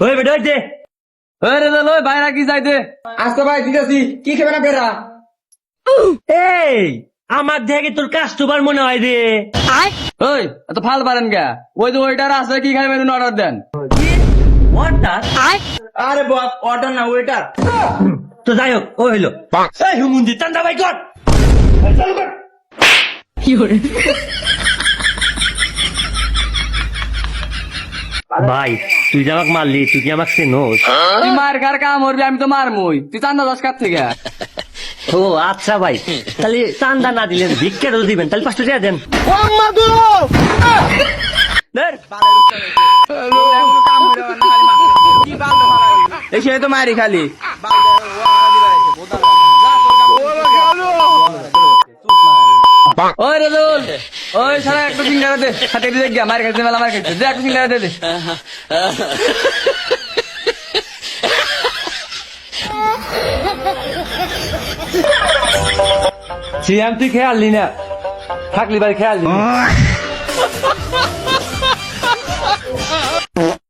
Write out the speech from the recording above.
ওই বেটা ওই দে ওই রে ওই বাইরা কি যাইতে আস্তে ভাই দিতেছি কি খেবে না বেরা এই আমার দেখে তোর কাস্টমার মনে হয় রে ওই এত ফাল পারেন কে ওই তো ওইটার আছে কি খাইবেন অর্ডার দেন অর্ডার আরে বাপ অর্ডার না ওয়েটার তো যাই হোক ও হইলো এই হুমুন্দি চান্দা ভাই কর চালু কর ভাই তুই যে আমাকে মারলি তুই কি আমাকে চেনোস তুই মার খার কাম করবি আমি তো মারমুই তুই চান্দা দশ কার থেকে ও আচ্ছা ভাই তাহলে চান্দা না দিলেন ভিক্ষাটা তো দিবেন তাহলে 5 টাকা দেন ধর। এসে তো মারি খালি ওই রেজুল ওই সারা একটা সিঙ্গারা দে হাতে দিয়ে গিয়া মার খাইছে মেলা মার খাইছে দে একটা সিঙ্গারা দে সিয়াম তুই খেয়ালি না থাকলি ভাই খেয়ালি